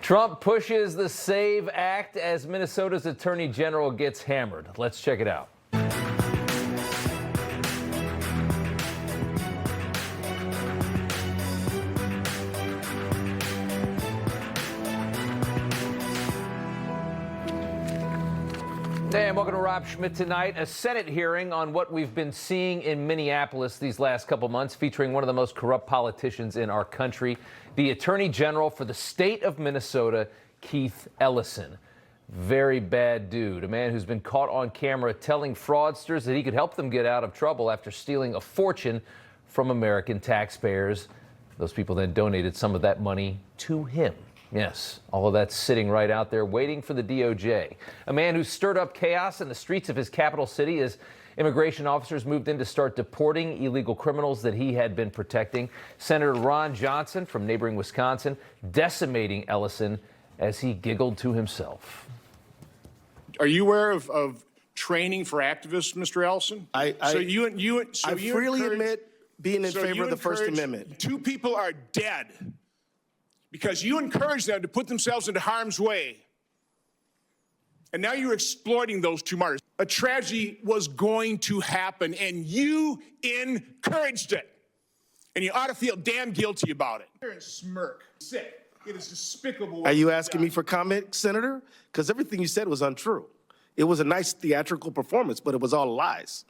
Trump pushes the SAVE Act as Minnesota's Attorney General gets hammered. Let's check it out. Hey, and welcome to Rob Schmitt Tonight. A Senate hearing on what we've been seeing in Minneapolis these last couple months, featuring one of the most corrupt politicians in our country, the Attorney General for the state of Minnesota, Keith Ellison. Very bad dude, a man who's been caught on camera telling fraudsters that he could help them get out of trouble after stealing a fortune from American taxpayers. Those people then donated some of that money to him. Yes, all of that's sitting right out there waiting for the DOJ. A man who stirred up chaos in the streets of his capital city as immigration officers moved in to start deporting illegal criminals that he had been protecting. Senator Ron Johnson from neighboring Wisconsin decimating Ellison as he giggled to himself. Are you aware of training for activists, Mr. Ellison? I freely admit being in favor of the First Amendment. Two people are dead because you encouraged them to put themselves into harm's way. And now you're exploiting those two martyrs. A tragedy was going to happen, and you encouraged it. And you ought to feel damn guilty about it. You're and smirk. Sick. It is despicable. Are you asking me for comment, Senator? Because everything you said was untrue. It was a nice theatrical performance, but it was all lies.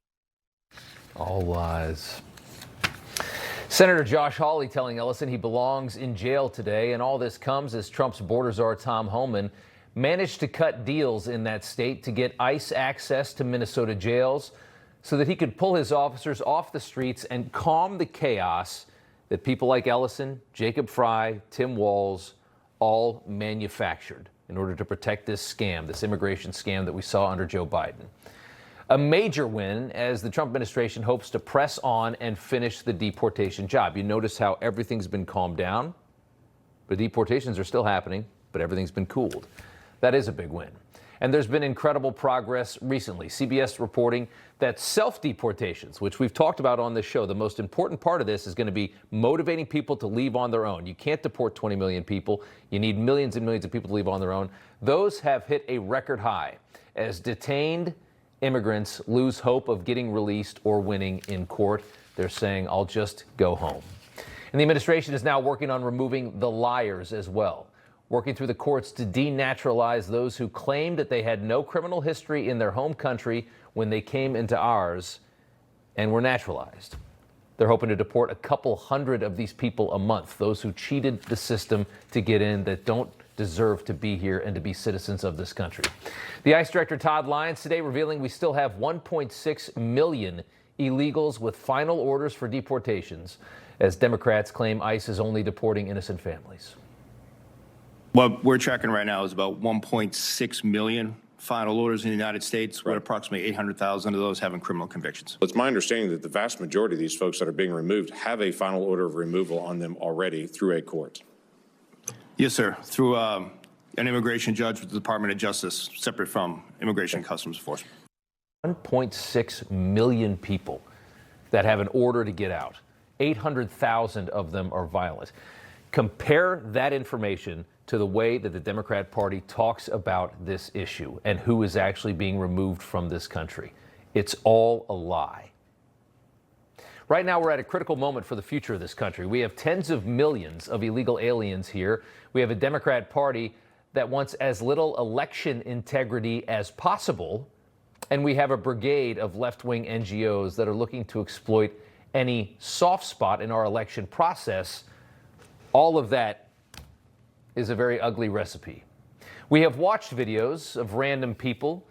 All lies. Senator Josh Hawley telling Ellison he belongs in jail today, and all this comes as Trump's border czar Tom Homan managed to cut deals in that state to get ICE access to Minnesota jails so that he could pull his officers off the streets and calm the chaos that people like Ellison, Jacob Fry, Tim Walz all manufactured in order to protect this scam, this immigration scam that we saw under Joe Biden. A major win as the Trump administration hopes to press on and finish the deportation job. You notice how everything's been calmed down, but deportations are still happening, but everything's been cooled. That is a big win. And there's been incredible progress recently. CBS reporting that self-deportations, which we've talked about on this show, the most important part of this is going to be motivating people to leave on their own. You can't deport 20 million people. You need millions and millions of people to leave on their own. Those have hit a record high as detained immigrants lose hope of getting released or winning in court. They're saying, I'll just go home. And the administration is now working on removing the liars as well, working through the courts to denaturalize those who claimed that they had no criminal history in their home country when they came into ours and were naturalized. They're hoping to deport a couple hundred of these people a month, those who cheated the system to get in, that don't deserve to be here and to be citizens of this country. The ICE Director Todd Lyons today revealing we still have 1.6 million illegals with final orders for deportations, as Democrats claim ICE is only deporting innocent families. What we're tracking right now is about 1.6 million final orders in the United States, with approximately 800,000 of those having criminal convictions. It's my understanding that the vast majority of these folks that are being removed have a final order of removal on them already through a court. Yes, sir. Through an immigration judge with the Department of Justice, separate from Immigration and Customs Enforcement. 1.6 million people that have an order to get out. 800,000 of them are violent. Compare that information to the way that the Democrat Party talks about this issue and who is actually being removed from this country. It's all a lie. Right now, we're at a critical moment for the future of this country. We have tens of millions of illegal aliens here. We have a Democrat Party that wants as little election integrity as possible. And we have a brigade of left-wing NGOs that are looking to exploit any soft spot in our election process. All of that is a very ugly recipe. We have watched videos of random people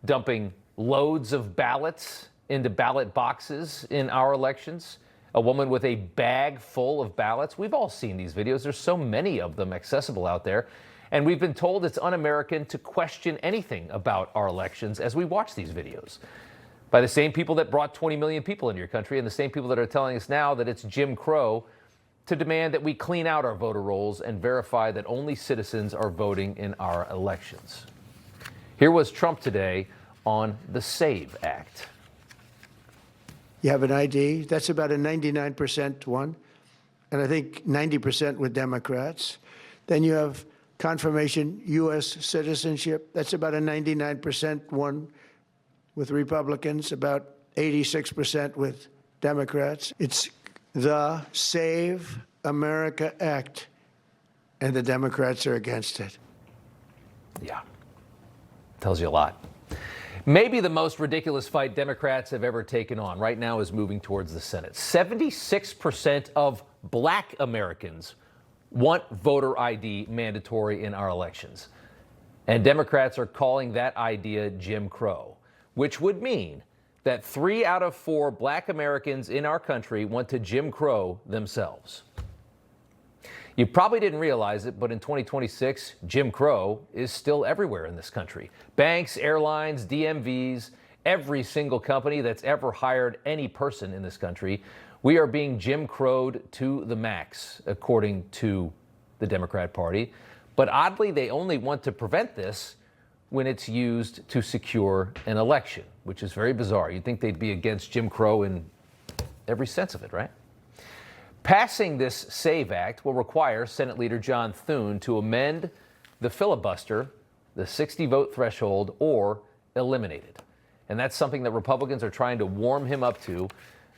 dumping loads of ballots into ballot boxes in our elections. A woman with a bag full of ballots. We've all seen these videos. There's so many of them accessible out there. And we've been told it's un-American to question anything about our elections as we watch these videos. By the same people that brought 20 million people into your country and the same people that are telling us now that it's Jim Crow to demand that we clean out our voter rolls and verify that only citizens are voting in our elections. Here was Trump today on the SAVE Act. You have an ID, that's about a 99% one, and I think 90% with Democrats. Then you have confirmation U.S. citizenship. That's about a 99% one with Republicans, about 86% with Democrats. It's the Save America Act, and the Democrats are against it. Yeah, tells you a lot. Maybe the most ridiculous fight Democrats have ever taken on right now is moving towards the Senate. 76% of black Americans want voter ID mandatory in our elections. And Democrats are calling that idea Jim Crow, which would mean that 3 out of 4 black Americans in our country want to Jim Crow themselves. You probably didn't realize it, but in 2026, Jim Crow is still everywhere in this country. Banks, airlines, DMVs, every single company that's ever hired any person in this country, we are being Jim Crowed to the max, according to the Democrat Party. But oddly, they only want to prevent this when it's used to secure an election, which is very bizarre. You'd think they'd be against Jim Crow in every sense of it, right? Passing this SAVE Act will require Senate Leader John Thune to amend the filibuster, the 60-vote threshold, or eliminate it. And that's something that Republicans are trying to warm him up to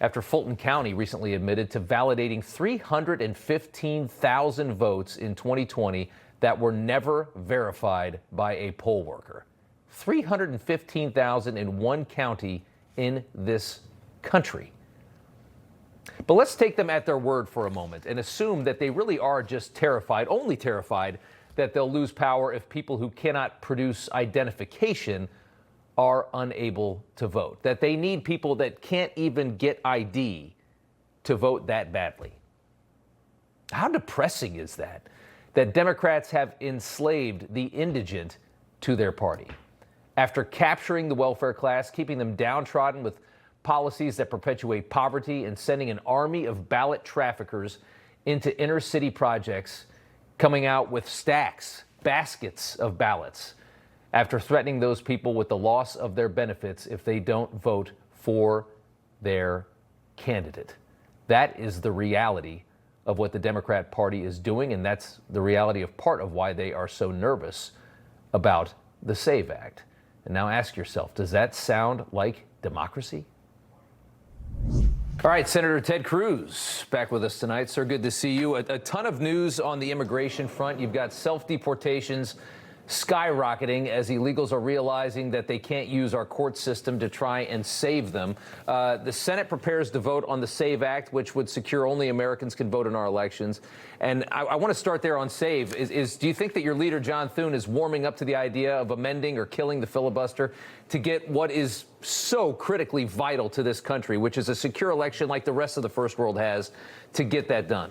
after Fulton County recently admitted to validating 315,000 votes in 2020 that were never verified by a poll worker. 315,000 in one county in this country. But let's take them at their word for a moment and assume that they really are just terrified, only terrified, that they'll lose power if people who cannot produce identification are unable to vote, that they need people that can't even get ID to vote that badly. How depressing is that Democrats have enslaved the indigent to their party? After capturing the welfare class, keeping them downtrodden with policies that perpetuate poverty, and sending an army of ballot traffickers into inner city projects, coming out with stacks, baskets of ballots, after threatening those people with the loss of their benefits if they don't vote for their candidate. That is the reality of what the Democrat Party is doing, and that's the reality of part of why they are so nervous about the SAVE Act. And now ask yourself, does that sound like democracy? All right, Senator Ted Cruz back with us tonight. Sir, good to see you. A ton of news on the immigration front. You've got self-deportations skyrocketing as illegals are realizing that they can't use our court system to try and save them. The Senate prepares to vote on the SAVE Act, which would secure only Americans can vote in our elections. And I want to start there on SAVE. Do you think that your leader, John Thune, is warming up to the idea of amending or killing the filibuster to get what is so critically vital to this country, which is a secure election like the rest of the first world has, to get that done?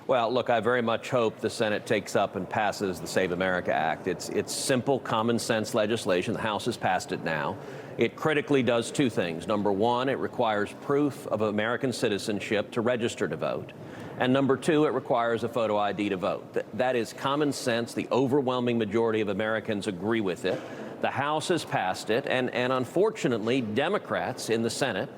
Well, look, I very much hope the Senate takes up and passes the Save America Act. It's simple, common sense legislation. The House has passed it now. It critically does two things. Number one, it requires proof of American citizenship to register to vote. And number two, it requires a photo ID to vote. That is common sense. The overwhelming majority of Americans agree with it. The House has passed it. And unfortunately, Democrats in the Senate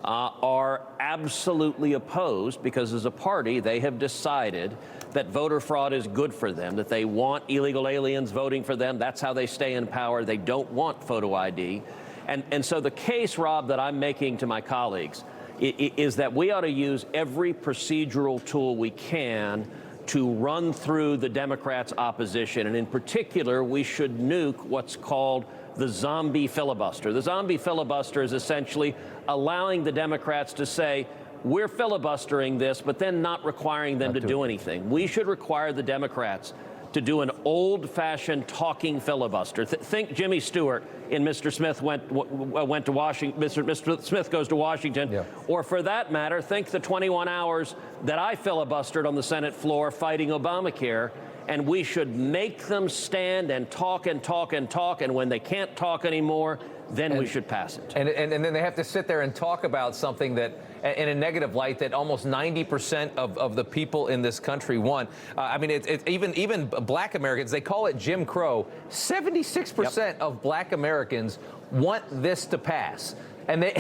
are absolutely opposed because as a party, they have decided that voter fraud is good for them, that they want illegal aliens voting for them. That's how they stay in power. They don't want photo ID. And so the case, Rob, that I'm making to my colleagues is that we ought to use every procedural tool we can to run through the Democrats' opposition. And in particular, we should nuke what's called the zombie filibuster. The zombie filibuster is essentially allowing the Democrats to say, we're filibustering this, but then not requiring them to do anything. We should require the Democrats to do an old-fashioned talking filibuster. Think Jimmy Stewart in Mr. Smith went to Washington. Mr. Smith goes to Washington, yeah. Or for that matter, think the 21 hours that I filibustered on the Senate floor fighting Obamacare. And we should make them stand and talk and talk and talk. And when they can't talk anymore, then we should pass it. And then they have to sit there and talk about something that, in a negative light, that almost 90% of the people in this country want. I mean, even black Americans, they call it Jim Crow. 76% of black Americans want this to pass. And they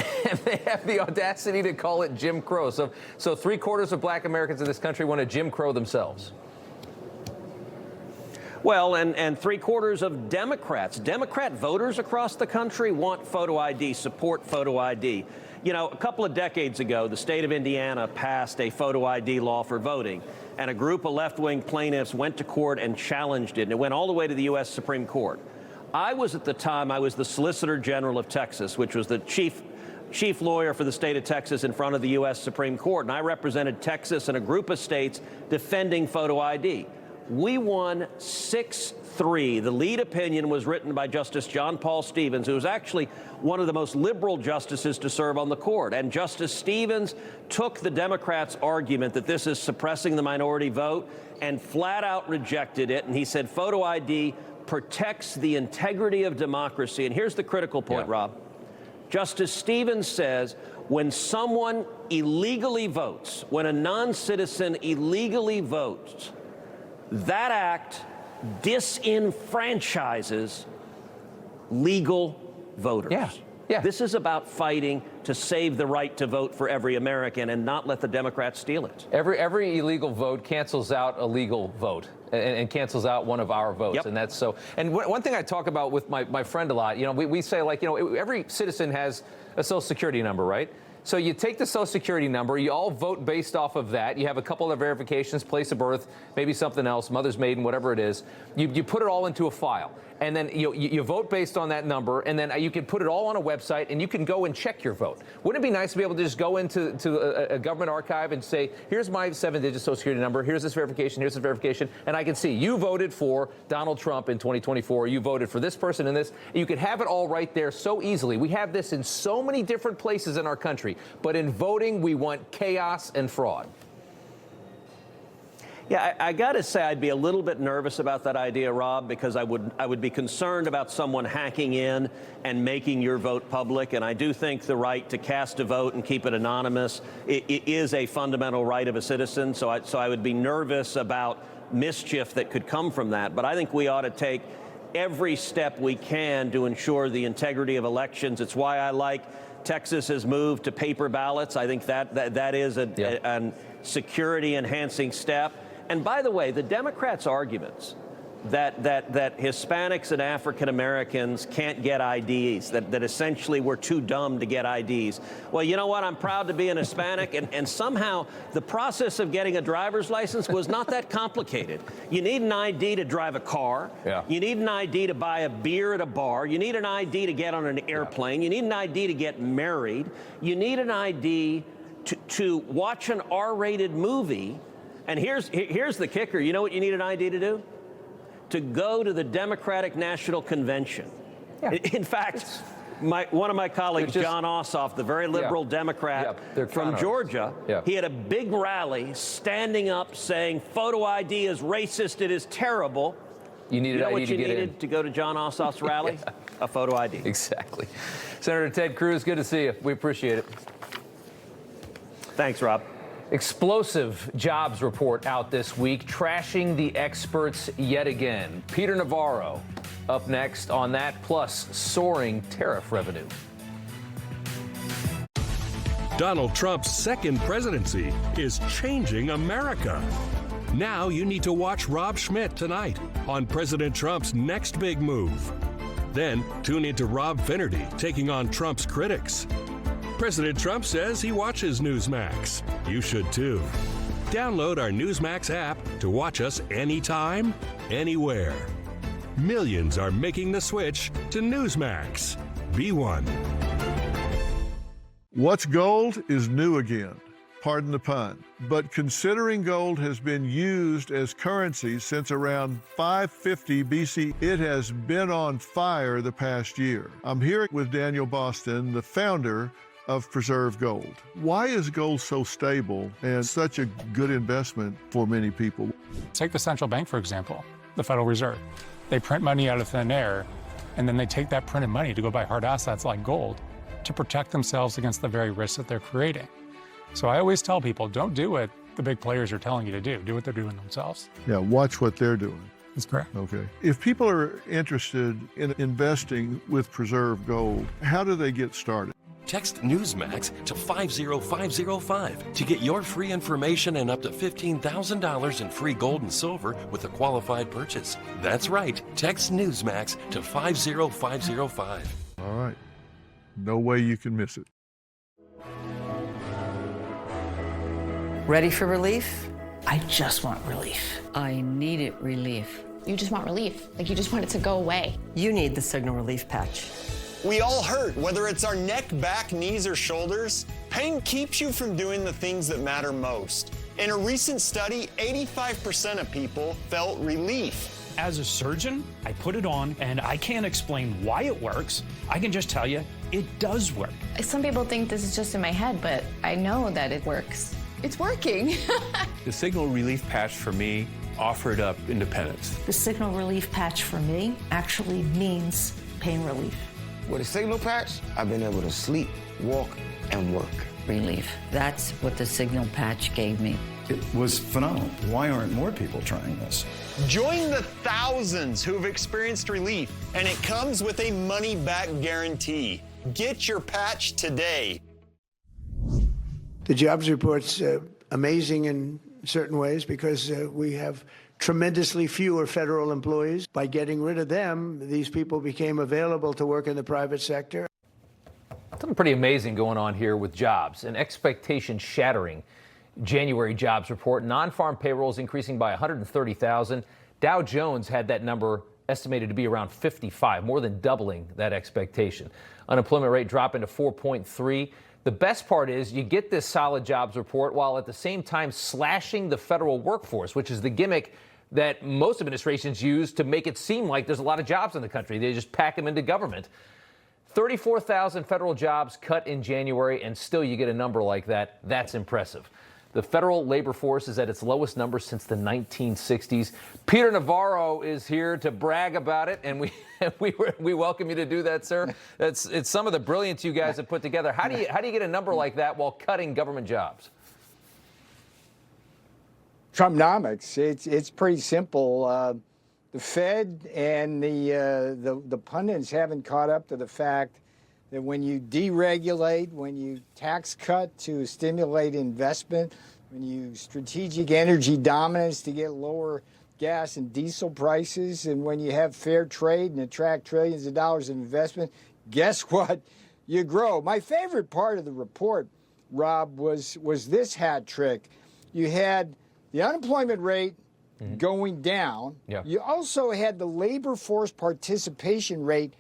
have the audacity to call it Jim Crow. So 3/4 of black Americans in this country want to Jim Crow themselves. Well, and 3/4 of Democrat voters across the country want photo ID, support photo ID. You know, a couple of decades ago, the state of Indiana passed a photo ID law for voting, and a group of left-wing plaintiffs went to court and challenged it, and it went all the way to the U.S. Supreme Court. I was the Solicitor General of Texas, which was the chief lawyer for the state of Texas in front of the U.S. Supreme Court, and I represented Texas and a group of states defending photo ID. We won 6-3. The lead opinion was written by Justice John Paul Stevens, who was actually one of the most liberal justices to serve on the court. And Justice Stevens took the Democrats' argument that this is suppressing the minority vote and flat out rejected it. And he said photo ID protects the integrity of democracy. And here's the critical point, Rob. Justice Stevens says when someone illegally votes, when a non-citizen illegally votes, that act disenfranchises legal voters. Yeah. This is about fighting to save the right to vote for every American and not let the Democrats steal it. Every illegal vote cancels out a legal vote and cancels out one of our votes. Yep. And that's so. And one thing I talk about with my friend a lot, you know, we say, like, you know, every citizen has a Social Security number, right? So you take the Social Security number, you all vote based off of that. You have a couple of verifications, place of birth, maybe something else, mother's maiden, whatever it is. You put it all into a file. And then you vote based on that number, and then you can put it all on a website, and you can go and check your vote. Wouldn't it be nice to be able to just go into a government archive and say, here's my 7-digit Social Security number, here's this verification, and I can see you voted for Donald Trump in 2024, you voted for this person and this. You could have it all right there so easily. We have this in so many different places in our country, but in voting, we want chaos and fraud. Yeah, I got to say I'd be a little bit nervous about that idea, Rob, because I would be concerned about someone hacking in and making your vote public. And I do think the right to cast a vote and keep it anonymous it is a fundamental right of a citizen. So I would be nervous about mischief that could come from that. But I think we ought to take every step we can to ensure the integrity of elections. It's why I like Texas has moved to paper ballots. I think that is a security enhancing step. And by the way, the Democrats' arguments that Hispanics and African Americans can't get IDs, that essentially we're too dumb to get IDs. Well, you know what? I'm proud to be an Hispanic, and somehow the process of getting a driver's license was not that complicated. You need an ID to drive a car. Yeah. You need an ID to buy a beer at a bar. You need an ID to get on an airplane. You need an ID to get married. You need an ID to watch an R-rated movie. And here's the kicker. You know what you need an ID to do? To go to the Democratic National Convention. Yeah. In fact, one of my colleagues, John Ossoff, the very liberal Democrat from Georgia, he had a big rally standing up saying photo ID is racist, it is terrible. You needed know ID what to you get needed in. to go to John Ossoff's rally? A photo ID. Exactly. Senator Ted Cruz, good to see you. We appreciate it. Thanks, Rob. Explosive jobs report out this week, trashing the experts yet again. Peter Navarro up next on that, plus soaring tariff revenue. Donald Trump's second presidency is changing America. Now you need to watch Rob Schmitt Tonight on President Trump's next big move. Then tune into Rob Finnerty taking on Trump's critics. President Trump says he watches Newsmax. You should too. Download our Newsmax app to watch us anytime, anywhere. Millions are making the switch to Newsmax. Be one. What's gold is new again. Pardon the pun. But considering gold has been used as currency since around 550 BC, it has been on fire the past year. I'm here with Daniel Boston, the founder of Preserve Gold. Why is gold so stable and such a good investment for many people? Take the central bank, for example, the Federal Reserve. They print money out of thin air, and then they take that printed money to go buy hard assets like gold to protect themselves against the very risks that they're creating. So I always tell people, don't do what the big players are telling you to do. Do what they're doing themselves. Yeah, watch what they're doing. That's correct. Okay. If people are interested in investing with Preserve Gold, how do they get started? Text Newsmax to 50505 to get your free information and up to $15,000 in free gold and silver with a qualified purchase. That's right. Text Newsmax to 50505. All right. No way you can miss it. Ready for relief? I just want relief. I needed relief. You just want relief. Like you just want it to go away. You need the Signal Relief Patch. We all hurt, whether it's our neck, back, knees, or shoulders. Pain keeps you from doing the things that matter most. In a recent study, 85% of people felt relief. As a surgeon, I put it on, and I can't explain why it works. I can just tell you, it does work. Some people think this is just in my head, but I know that it works. It's working. The Signal Relief Patch for me offered up independence. The Signal Relief Patch for me actually means pain relief. With a Signal Patch, I've been able to sleep, walk, and work. Relief. That's what the Signal Patch gave me. It was phenomenal. Why aren't more people trying this? Join the thousands who have experienced relief, and it comes with a money-back guarantee. Get your patch today. The jobs report's amazing in certain ways because we have tremendously fewer federal employees. By getting rid of them, these people became available to work in the private sector. Something pretty amazing going on here with jobs. An expectation-shattering January jobs report. Non-farm payrolls increasing by 130,000. Dow Jones had that number estimated to be around 55, more than doubling that expectation. Unemployment rate dropping to 4.3. The best part is you get this solid jobs report while at the same time slashing the federal workforce, which is the gimmick that most administrations use to make it seem like there's a lot of jobs in the country. They just pack them into government. 34,000 federal jobs cut in January, and still you get a number like that. That's impressive. The federal labor force is at its lowest number since the 1960s. Peter Navarro is here to brag about it, and we welcome you to do that, sir. It's some of the brilliance you guys have put together. How do you get a number like that while cutting government jobs? Trumpnomics. It's pretty simple. The Fed and the pundits haven't caught up to the fact that when you deregulate, when you tax cut to stimulate investment, when you strategic energy dominance to get lower gas and diesel prices, and when you have fair trade and attract trillions of dollars of investment, guess what? You grow. My favorite part of the report, Rob, was this hat trick. You had the unemployment rate going down. Yeah. You also had the labor force participation rate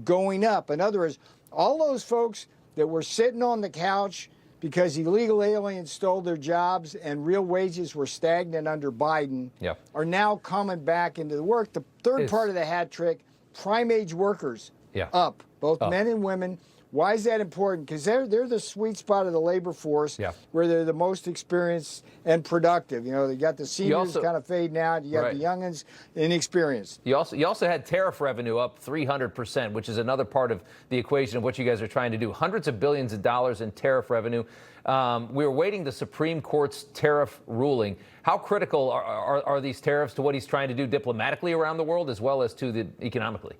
going up. In other words, all those folks that were sitting on the couch because illegal aliens stole their jobs and real wages were stagnant under Biden are now coming back into the work. The third part of the hat trick, prime age workers up, both men and women. Why is that important? Because they're the sweet spot of the labor force where they're the most experienced and productive. You know, they got the seniors kind of fading out. You got the youngins inexperienced. You also had tariff revenue up 300%, which is another part of the equation of what you guys are trying to do. Hundreds of billions of dollars in tariff revenue. We're waiting the Supreme Court's tariff ruling. How critical are these tariffs to what he's trying to do diplomatically around the world as well as to the economically?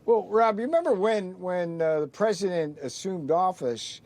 Well, Rob, you remember when the president assumed office,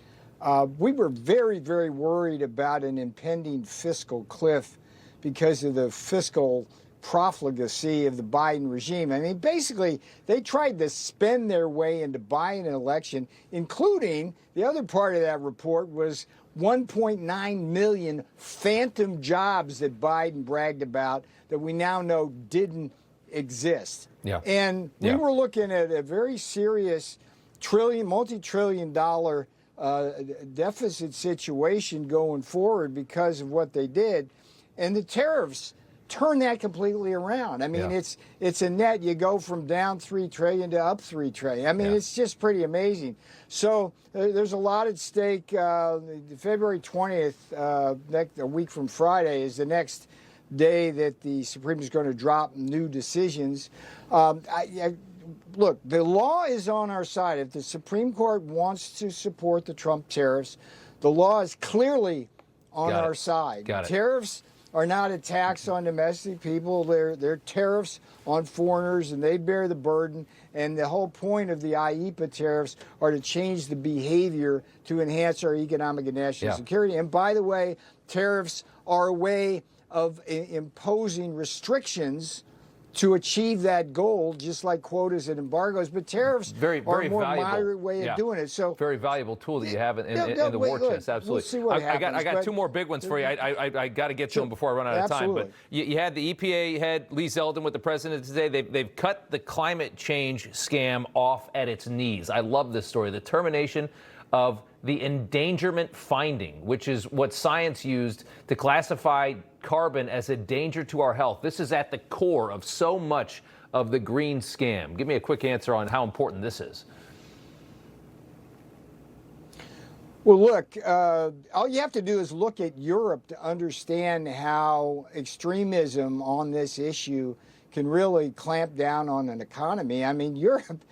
we were very, very worried about an impending fiscal cliff because of the fiscal profligacy of the Biden regime. I mean, basically, they tried to spend their way into buying an election, including the other part of that report was 1.9 million phantom jobs that Biden bragged about that we now know didn't exist. And we were looking at a very serious multi-trillion dollar deficit situation going forward because of what they did. And the tariffs turn that completely around. I mean, it's a net. You go from down 3 trillion to up 3 trillion. I mean, it's just pretty amazing. So there's a lot at stake. February 20th, a week from Friday, is the next day that the Supreme is going to drop new decisions. Look, the law is on our side. If the Supreme Court wants to support the Trump tariffs, the law is clearly on our side. Tariffs are not a tax on domestic people. They're tariffs on foreigners, and they bear the burden. And the whole point of the IEEPA tariffs are to change the behavior to enhance our economic and national security. And by the way, tariffs are a way of imposing restrictions to achieve that goal, just like quotas and embargoes. But tariffs are a more moderate way of doing it. So very valuable tool that you have in the war chest. Absolutely. We'll see what I happens, got two more big ones for you. I got to get to them before I run out of time. But you had the EPA head, Lee Zeldin, with the president today. They've cut the climate change scam off at its knees. I love this story. The termination of the endangerment finding, which is what science used to classify carbon as a danger to our health. This is at the core of so much of the green scam. Give me a quick answer on how important this is. Well, look, all you have to do is look at Europe to understand how extremism on this issue can really clamp down on an economy. I mean, Europe,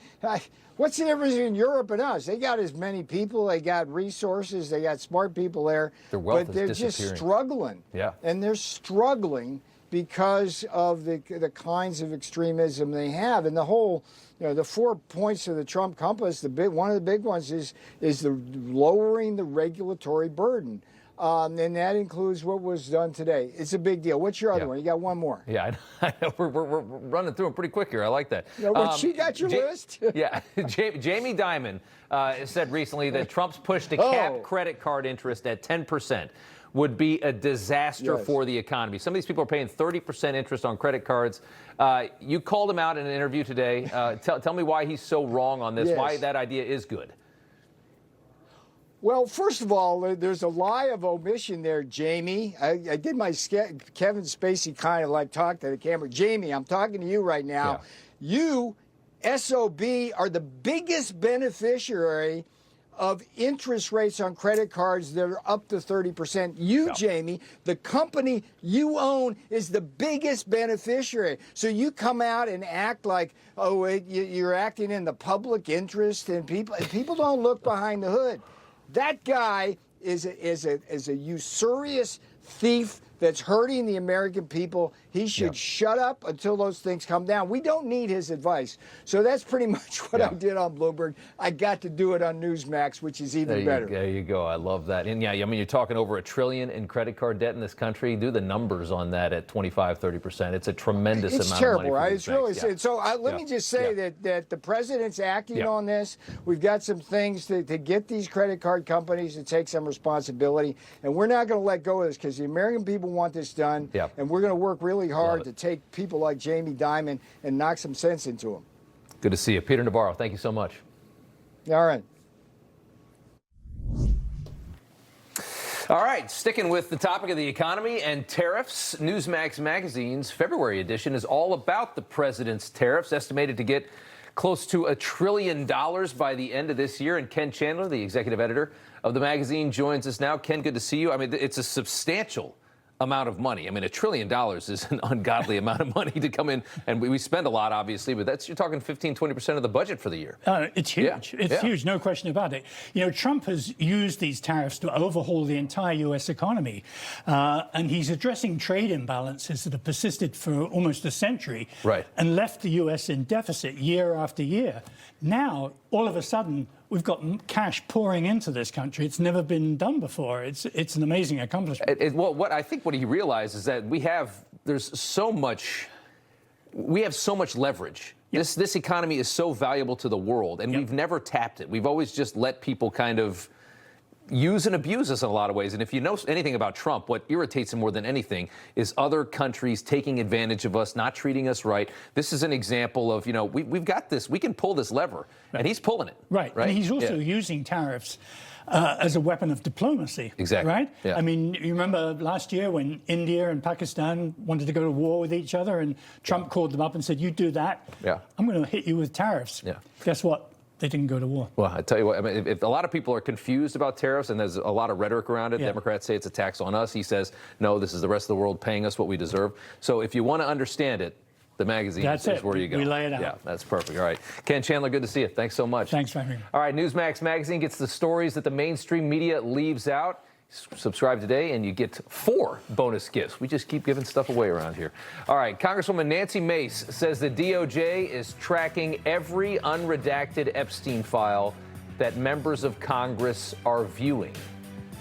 what's the difference between Europe and us? They got as many people, they got resources, they got smart people there, but they're just struggling. Yeah. And they're struggling because of the kinds of extremism they have. And the whole, the 4 points of the Trump compass, one of the big ones is the lowering the regulatory burden. And that includes what was done today. It's a big deal. What's your other one? You got one more. Yeah, I know. We're running through them pretty quick here. I like that. She got your list. Yeah. Jamie Dimon said recently that Trump's push to cap credit card interest at 10% would be a disaster for the economy. Some of these people are paying 30% interest on credit cards. You called him out in an interview today. Tell me why he's so wrong on this, why that idea is good. Well, first of all, there's a lie of omission there, Jamie. I did my Kevin Spacey kind of like talk to the camera. Jamie, I'm talking to you right now. Yeah. You, SOB, are the biggest beneficiary of interest rates on credit cards that are up to 30%. You, Jamie, the company you own is the biggest beneficiary. So you come out and act like, you're acting in the public interest, and people don't look behind the hood. That guy is a usurious thief that's hurting the American people. He should shut up until those things come down. We don't need his advice. So that's pretty much what I did on Bloomberg. I got to do it on Newsmax, which is even better. There you go. I love that. And I mean, you're talking over $1 trillion in credit card debt in this country. Do the numbers on that at 25-30%. It's a tremendous amount terrible, of money. Right? It's really sad. So let me just say that the president's acting on this. We've got some things to get these credit card companies to take some responsibility. And we're not going to let go of this because the American people want this done. And we're going to work really hard to take people like Jamie Dimon and knock some sense into them. Good to see you. Peter Navarro, thank you so much. All right. All right, sticking with the topic of the economy and tariffs, Newsmax magazine's February edition is all about the president's tariffs, estimated to get close to $1 trillion by the end of this year. And Ken Chandler, the executive editor of the magazine, joins us now. Ken, good to see you. I mean, it's a substantial amount of money. I mean, $1 trillion is an ungodly amount of money to come in, and we spend a lot, obviously, but you're talking 15-20% of the budget for the year. It's huge. It's huge, no question about it. Trump has used these tariffs to overhaul the entire U.S. economy, and he's addressing trade imbalances that have persisted for almost a century and left the U.S. in deficit year after year. Now, all of a sudden, we've got cash pouring into this country. It's never been done before. It's an amazing accomplishment. What he realized is that we have so much leverage. This economy is so valuable to the world, and we've never tapped it. We've always just let people kind of use and abuse us in a lot of ways. And if you know anything about Trump, what irritates him more than anything is other countries taking advantage of us, not treating us right. This is an example of, we've got this. We can pull this lever, and he's pulling it. Right. And he's also using tariffs as a weapon of diplomacy. Exactly. Right? Yeah. I mean, you remember last year when India and Pakistan wanted to go to war with each other, and Trump called them up and said, you do that, I'm going to hit you with tariffs. Yeah. Guess what? They didn't go to war. Well, I tell you what, I mean, if a lot of people are confused about tariffs, and there's a lot of rhetoric around it, Democrats say it's a tax on us. He says, no, this is the rest of the world paying us what we deserve. So if you want to understand it, the magazine is where you go. We lay it out. Yeah, that's perfect. All right. Ken Chandler, good to see you. Thanks so much. Thanks for having me. All right, Newsmax magazine gets the stories that the mainstream media leaves out. Subscribe today and you get 4 bonus gifts. We just keep giving stuff away around here. All right, Congresswoman Nancy Mace says the DOJ is tracking every unredacted Epstein file that members of Congress are viewing.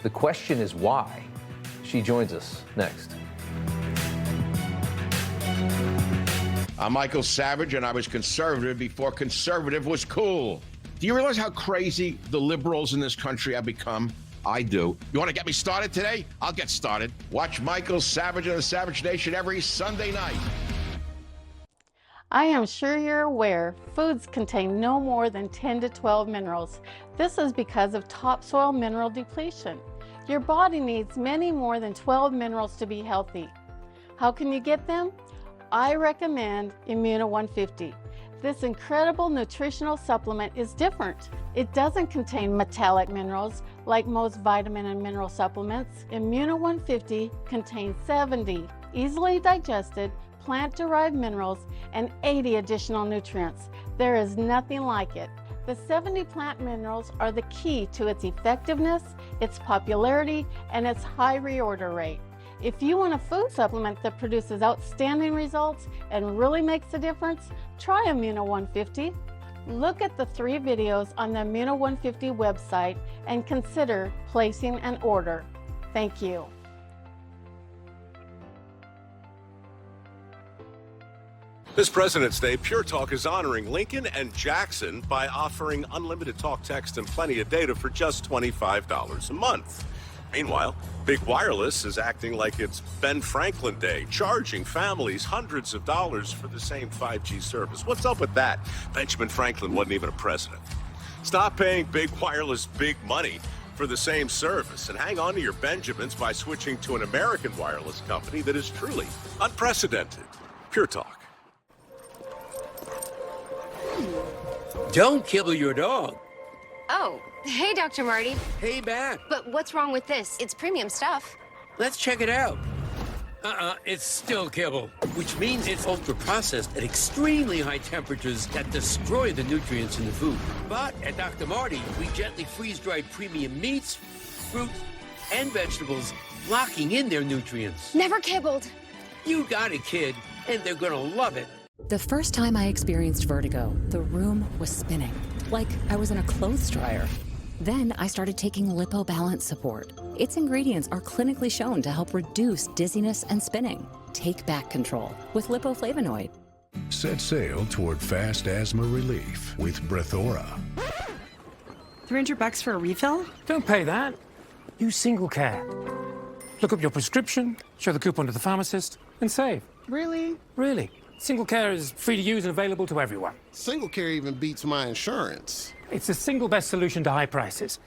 The question is why? She joins us next. I'm Michael Savage, and I was conservative before conservative was cool. Do you realize how crazy the liberals in this country have become? I do. You want to get me started today? I'll get started. Watch Michael Savage and the Savage Nation every Sunday night. I am sure you're aware foods contain no more than 10 to 12 minerals. This is because of topsoil mineral depletion. Your body needs many more than 12 minerals to be healthy. How can you get them? I recommend Immuno 150. This incredible nutritional supplement is different. It doesn't contain metallic minerals like most vitamin and mineral supplements. Immuno 150 contains 70 easily digested plant-derived minerals and 80 additional nutrients. There is nothing like it. The 70 plant minerals are the key to its effectiveness, its popularity, and its high reorder rate. If you want a food supplement that produces outstanding results and really makes a difference, try Immuno 150. Look at the 3 videos on the Immuno 150 website and consider placing an order. Thank you. This President's Day, Pure Talk is honoring Lincoln and Jackson by offering unlimited talk, text, and plenty of data for just $25 a month. Meanwhile, Big Wireless is acting like it's Ben Franklin Day, charging families hundreds of dollars for the same 5G service. What's up with that? Benjamin Franklin wasn't even a president. Stop paying Big Wireless big money for the same service and hang on to your Benjamins by switching to an American wireless company that is truly unprecedented. Pure Talk. Don't kibble your dog. Oh, hey, Dr. Marty. Hey, Matt. But what's wrong with this? It's premium stuff. Let's check it out. It's still kibble, which means it's ultra-processed at extremely high temperatures that destroy the nutrients in the food. But at Dr. Marty, we gently freeze-dried premium meats, fruits, and vegetables, locking in their nutrients. Never kibbled. You got it, kid, and they're gonna love it. The first time I experienced vertigo, the room was spinning, like I was in a clothes dryer. Then I started taking LipoBalance support. Its ingredients are clinically shown to help reduce dizziness and spinning. Take back control with lipoflavonoid. Set sail toward fast asthma relief with Brethora. $300 for a refill? Don't pay that. Use Single Care. Look up your prescription, show the coupon to the pharmacist, and save. Really? Really. Single Care is free to use and available to everyone. Single Care even beats my insurance. It's the single best solution to high prices.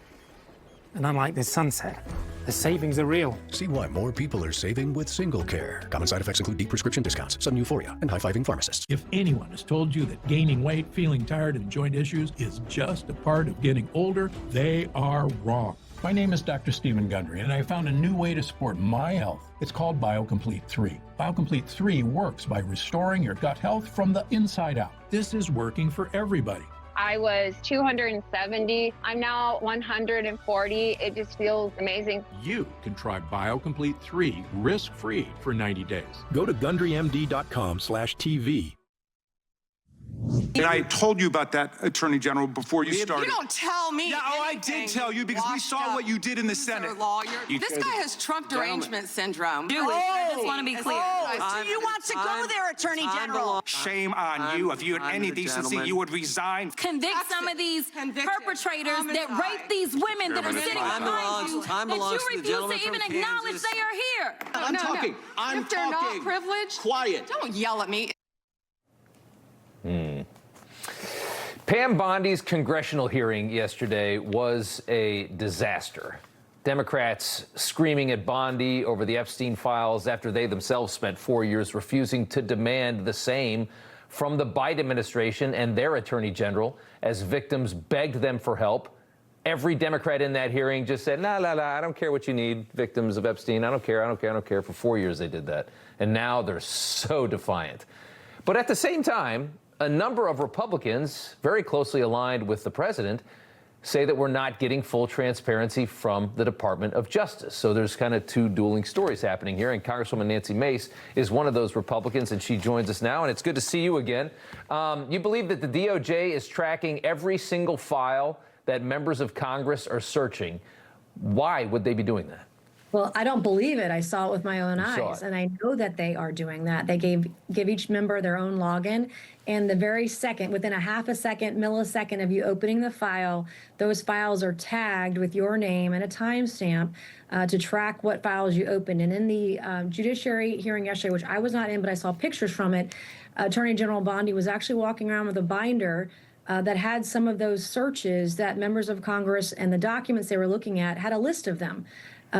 And unlike this sunset, the savings are real. See why more people are saving with Single Care. Common side effects include deep prescription discounts, sudden euphoria, and high-fiving pharmacists. If anyone has told you that gaining weight, feeling tired, and joint issues is just a part of getting older, they are wrong. My name is Dr. Stephen Gundry, and I found a new way to support my health. It's called BioComplete 3. BioComplete 3 works by restoring your gut health from the inside out. This is working for everybody. I was 270. I'm now 140. It just feels amazing. You can try BioComplete 3 risk-free for 90 days. Go to GundryMD.com/TV. And I told you about that, Attorney General, before you started. You don't tell me. Yeah, I did tell you because we saw what you did in the Senate. This guy has Trump derangement syndrome. I just want to be clear. Do you want to go there, Attorney General? Shame on you. If you had any decency, you would resign. Convict some of these perpetrators that rape these women that are sitting behind you, that you refuse to even acknowledge they are here. I'm talking. If they're not privileged, quiet. Don't yell at me. Pam Bondi's congressional hearing yesterday was a disaster. Democrats screaming at Bondi over the Epstein files after they themselves spent 4 years refusing to demand the same from the Biden administration and their attorney general as victims begged them for help. Every Democrat in that hearing just said, nah, I don't care what you need, victims of Epstein. I don't care. For 4 years they did that. And now they're so defiant. But at the same time, a number of Republicans, very closely aligned with the president, say that we're not getting full transparency from the Department of Justice. So there's kind of two dueling stories happening here. And Congresswoman Nancy Mace is one of those Republicans, and she joins us now. And it's good to see you again. You believe that the DOJ is tracking every single file that members of Congress are searching. Why would they be doing that? Well, I don't believe it. I saw it with my own eyes, and I know that they are doing that. They give each member their own login, and the very second, within a half a second, millisecond of you opening the file, those files are tagged with your name and a timestamp to track what files you opened. And in the judiciary hearing yesterday, which I was not in, but I saw pictures from it, Attorney General Bondi was actually walking around with a binder that had some of those searches that members of Congress and the documents they were looking at had a list of them.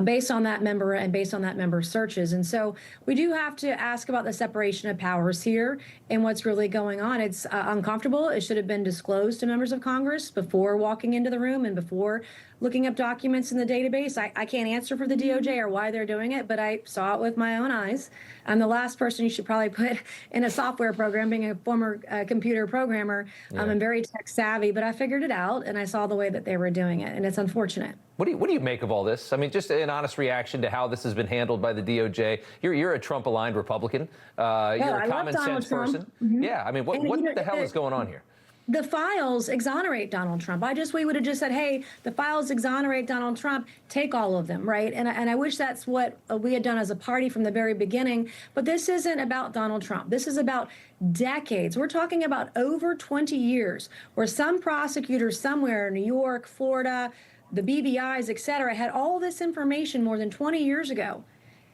Based on that member and based on that member's searches. And so we do have to ask about the separation of powers here and what's really going on. It's uncomfortable. It should have been disclosed to members of Congress before walking into the room and before looking up documents in the database. I can't answer for the DOJ or why they're doing it, but I saw it with my own eyes. I'm the last person you should probably put in a software program, being a former computer programmer. I'm very tech savvy, but I figured it out and I saw the way that they were doing it, and it's unfortunate. What do you make of all this? I mean, just an honest reaction to how this has been handled by the DOJ. You're a Trump-aligned Republican. You're a common sense person. Yeah, I mean, what the hell is going on here? The files exonerate Donald Trump. We would have just said, hey, the files exonerate Donald Trump, take all of them, right? And I wish that's what we had done as a party from the very beginning. But this isn't about Donald Trump. This is about decades. We're talking about over 20 years where some prosecutors somewhere in New York, Florida, the BBIs, et cetera, had all this information more than 20 years ago.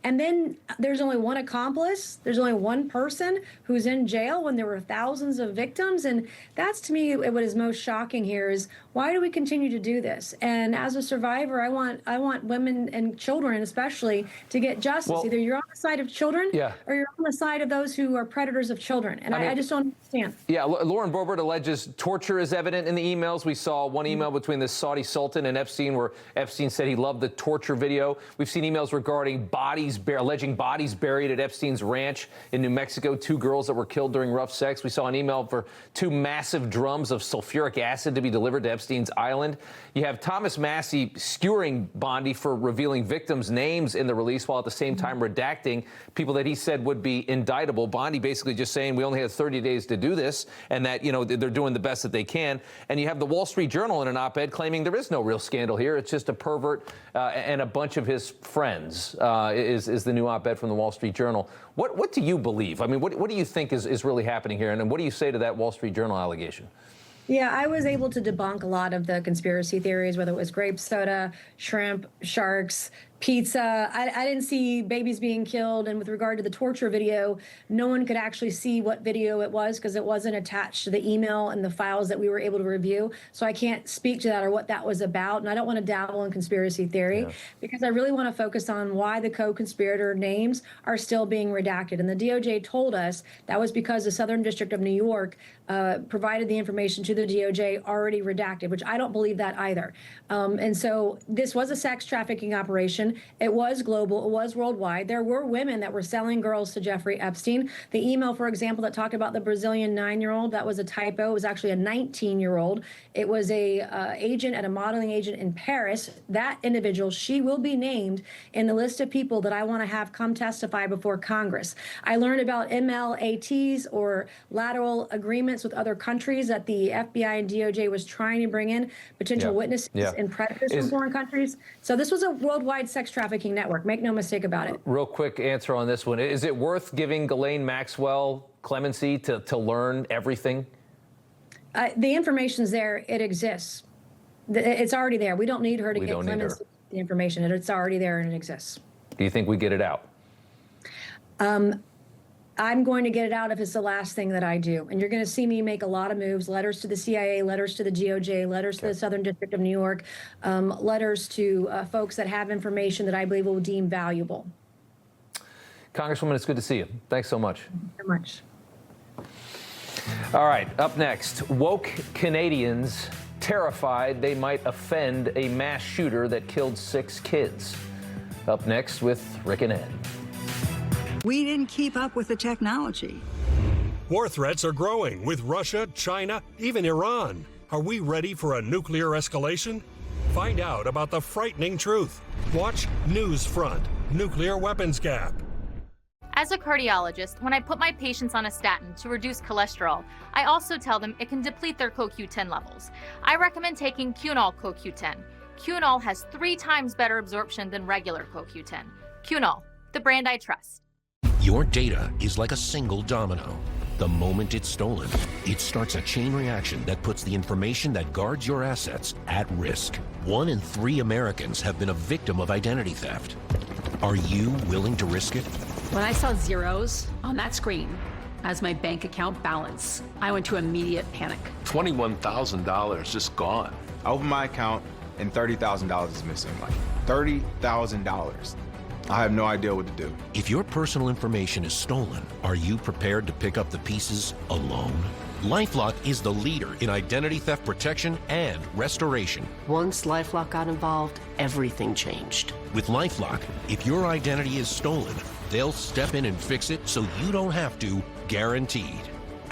And then there's only one accomplice. There's only one person who's in jail when there were thousands of victims. And that's, to me, what is most shocking here is, why do we continue to do this? And as a survivor, I want women and children especially to get justice. Either you're on the side of children or you're on the side of those who are predators of children. And I just don't understand. Yeah, Lauren Boebert alleges torture is evident in the emails. We saw one email between the Saudi Sultan and Epstein where Epstein said he loved the torture video. We've seen emails regarding alleging bodies buried at Epstein's ranch in New Mexico, 2 girls that were killed during rough sex. We saw an email for 2 massive drums of sulfuric acid to be delivered to Epstein's island. You have Thomas Massie skewering Bondi for revealing victims' names in the release while at the same time redacting people that he said would be indictable. Bondi basically just saying we only had 30 days to do this and that, they're doing the best that they can. And you have the Wall Street Journal in an op-ed claiming there is no real scandal here. It's just a pervert and a bunch of his friends is the new op-ed from the Wall Street Journal. What do you believe? I mean, what do you think is really happening here? And what do you say to that Wall Street Journal allegation? Yeah, I was able to debunk a lot of the conspiracy theories, whether it was grape soda, shrimp, sharks, pizza. I didn't see babies being killed. And with regard to the torture video, no one could actually see what video it was because it wasn't attached to the email and the files that we were able to review. So I can't speak to that or what that was about. And I don't want to dabble in conspiracy theory because I really want to focus on why the co-conspirator names are still being redacted. And the DOJ told us that was because the Southern District of New York provided the information to the DOJ already redacted, which I don't believe that either. And so this was a sex trafficking operation. It was global. It was worldwide. There were women that were selling girls to Jeffrey Epstein. The email, for example, that talked about the Brazilian 9-year-old, that was a typo. It was actually a 19-year-old. It was a agent at a modeling agent in Paris. That individual, she will be named in the list of people that I want to have come testify before Congress. I learned about MLATs or lateral agreements with other countries that the FBI and DOJ was trying to bring in potential witnesses and predators from foreign countries. So this was a worldwide sex trafficking network. Make no mistake about it. Real quick answer on this one. Is it worth giving Ghislaine Maxwell clemency to learn everything? The information's there. It exists. It's already there. We don't need her to get clemency. The information. It's already there and it exists. Do you think we get it out? I'm going to get it out if it's the last thing that I do. And you're going to see me make a lot of moves, letters to the CIA, letters to the DOJ, letters to the Southern District of New York, letters to folks that have information that I believe will deem valuable. Congresswoman, it's good to see you. Thanks so much. Thank you so much. All right, up next, woke Canadians terrified they might offend a mass shooter that killed 6 kids. Up next with Rick and Ed. We didn't keep up with the technology. War threats are growing with Russia, China, even Iran. Are we ready for a nuclear escalation? Find out about the frightening truth. Watch Newsfront, Nuclear Weapons Gap. As a cardiologist, when I put my patients on a statin to reduce cholesterol, I also tell them it can deplete their CoQ10 levels. I recommend taking Cunol CoQ10. Cunol has 3 times better absorption than regular CoQ10. Cunol, the brand I trust. Your data is like a single domino. The moment it's stolen, it starts a chain reaction that puts the information that guards your assets at risk. 1 in 3 Americans have been a victim of identity theft. Are you willing to risk it? When I saw zeros on that screen as my bank account balance, I went to immediate panic. $21,000 just gone. I opened my account and $30,000 is missing. Like $30,000. I have no idea what to do. If your personal information is stolen, are you prepared to pick up the pieces alone? LifeLock is the leader in identity theft protection and restoration. Once LifeLock got involved, everything changed. With LifeLock, if your identity is stolen, they'll step in and fix it so you don't have to, guaranteed.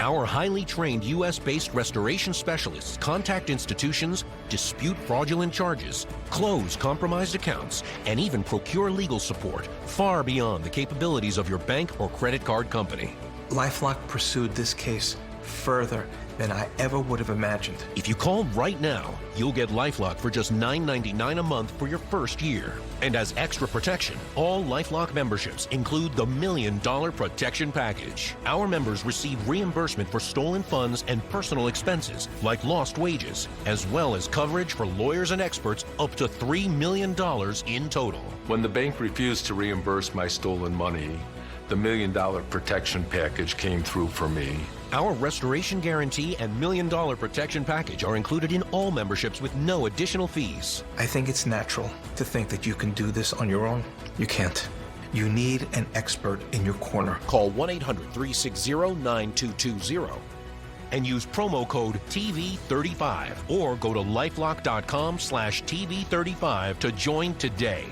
Our highly trained U.S.-based restoration specialists contact institutions, dispute fraudulent charges, close compromised accounts, and even procure legal support far beyond the capabilities of your bank or credit card company. LifeLock pursued this case further than I ever would have imagined. If you call right now, you'll get LifeLock for just $9.99 a month for your first year. And as extra protection, all LifeLock memberships include the $1 Million Protection Package. Our members receive reimbursement for stolen funds and personal expenses, like lost wages, as well as coverage for lawyers and experts up to $3 million in total. When the bank refused to reimburse my stolen money, the $1 Million Protection Package came through for me. Our restoration guarantee and $1 Million Protection Package are included in all memberships with no additional fees. I think it's natural to think that you can do this on your own. You can't. You need an expert in your corner. Call 1-800-360-9220 and use promo code TV35 or go to lifelock.com/TV35 to join today.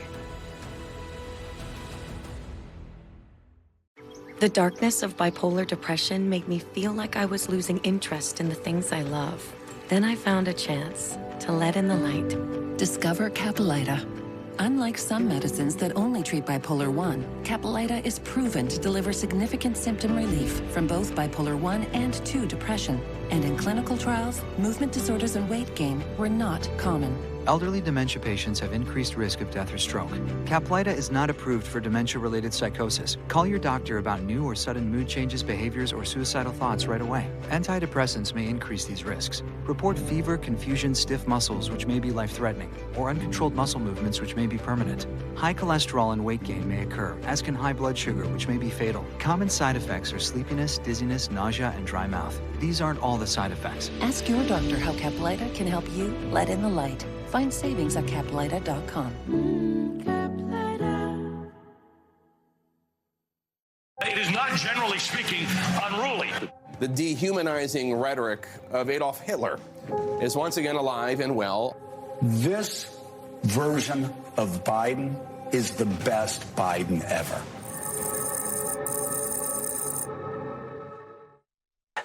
The darkness of bipolar depression made me feel like I was losing interest in the things I love. Then I found a chance to let in the light. Discover Caplyta. Unlike some medicines that only treat bipolar 1, Caplyta is proven to deliver significant symptom relief from both bipolar 1 and 2 depression. And in clinical trials, movement disorders and weight gain were not common. Elderly dementia patients have increased risk of death or stroke. Caplyta is not approved for dementia-related psychosis. Call your doctor about new or sudden mood changes, behaviors, or suicidal thoughts right away. Antidepressants may increase these risks. Report fever, confusion, stiff muscles, which may be life-threatening, or uncontrolled muscle movements, which may be permanent. High cholesterol and weight gain may occur, as can high blood sugar, which may be fatal. Common side effects are sleepiness, dizziness, nausea, and dry mouth. These aren't all the side effects. Ask your doctor how Caplyta can help you let in the light. Find savings at Caplyta.com. It is not, generally speaking, unruly. The dehumanizing rhetoric of Adolf Hitler is once again alive and well. This version of Biden is the best Biden ever.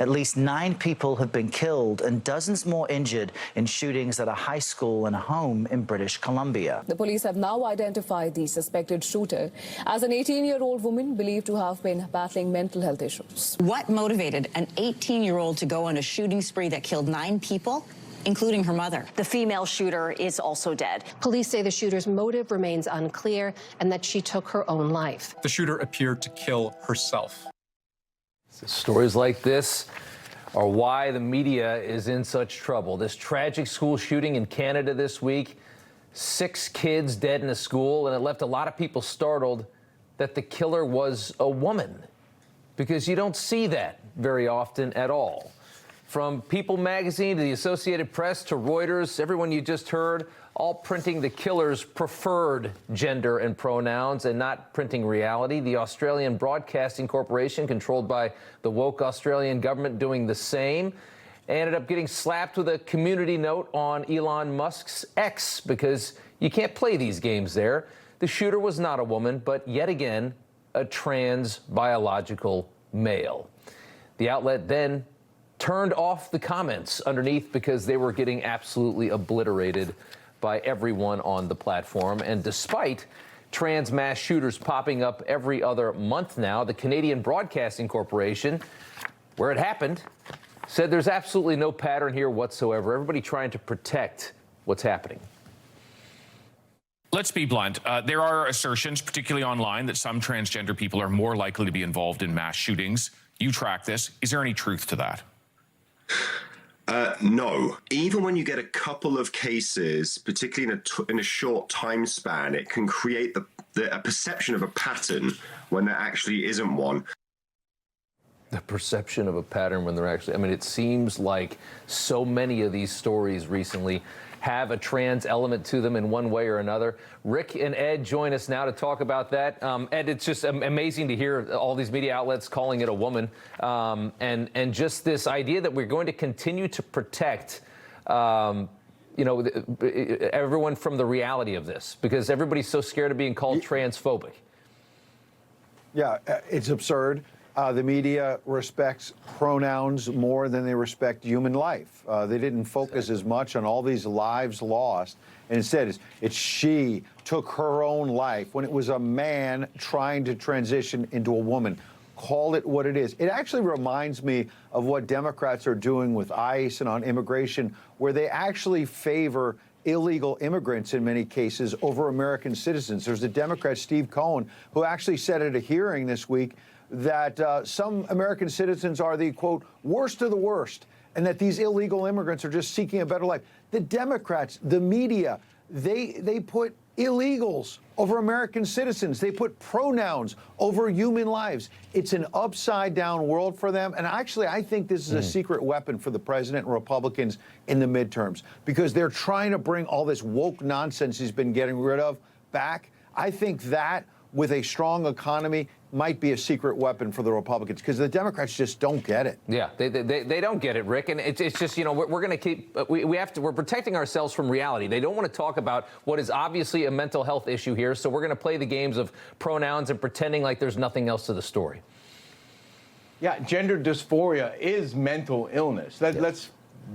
At least 9 people have been killed and dozens more injured in shootings at a high school and a home in British Columbia. The police have now identified the suspected shooter as an 18-year-old woman believed to have been battling mental health issues. What motivated an 18-year-old to go on a shooting spree that killed 9 people? Including her mother. The female shooter is also dead. Police say the shooter's motive remains unclear and that she took her own life. The shooter appeared to kill herself. Stories like this are why the media is in such trouble. This tragic school shooting in Canada this week, 6 kids dead in a school, and it left a lot of people startled that the killer was a woman, because you don't see that very often at all. From People magazine to the Associated Press to Reuters, everyone you just heard, all printing the killer's preferred gender and pronouns and not printing reality. The Australian Broadcasting Corporation, controlled by the woke Australian government, doing the same. Ended up getting slapped with a community note on Elon Musk's X because you can't play these games there. The shooter was not a woman, but yet again, a trans biological male. The outlet then turned off the comments underneath because they were getting absolutely obliterated by everyone on the platform. And despite trans mass shooters popping up every other month now, the Canadian Broadcasting Corporation, where it happened, said there's absolutely no pattern here whatsoever. Everybody trying to protect what's happening. Let's be blunt. There are assertions, particularly online, that some transgender people are more likely to be involved in mass shootings. You track this. Is there any truth to that? No. Even when you get a couple of cases, particularly in a short time span, it can create a perception of a pattern when there actually isn't one. The perception of a pattern when they're actually, I mean, it seems like so many of these stories recently have a trans element to them in one way or another. Rick and Ed join us now to talk about that. Ed, it's just amazing to hear all these media outlets calling it a woman, and just this idea that we're going to continue to protect, everyone from the reality of this, because everybody's so scared of being called transphobic. Yeah, it's absurd. The media respects pronouns more than they respect human life. They didn't focus as much on all these lives lost. And instead, it's she took her own life when it was a man trying to transition into a woman. Call it what it is. It actually reminds me of what Democrats are doing with ICE and on immigration, where they actually favor illegal immigrants in many cases over American citizens. There's a Democrat, Steve Cohen, who actually said at a hearing this week that some American citizens are the, quote, worst of the worst, and that these illegal immigrants are just seeking a better life. The Democrats, the media, they put illegals over American citizens. They put pronouns over human lives. It's an upside-down world for them. And actually, I think this is a secret weapon for the president and Republicans in the midterms, because they're trying to bring all this woke nonsense he's been getting rid of back. I think that, with a strong economy, might be a secret weapon for the Republicans, because the Democrats just don't get it. Yeah, they don't get it, Rick. And it's just, we're going to keep, we're protecting ourselves from reality. They don't want to talk about what is obviously a mental health issue here. So we're going to play the games of pronouns and pretending like there's nothing else to the story. Yeah, gender dysphoria is mental illness. Let's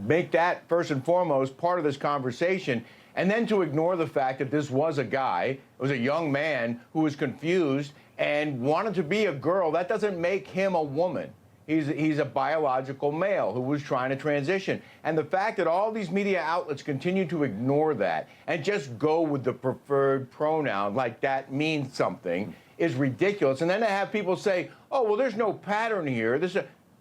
make that first and foremost part of this conversation. And then to ignore the fact that this was a guy, it was a young man who was confused and wanted to be a girl, that doesn't make him a woman. He's a biological male who was trying to transition. And the fact that all these media outlets continue to ignore that and just go with the preferred pronoun like that means something is ridiculous. And then to have people say, oh, well, there's no pattern here.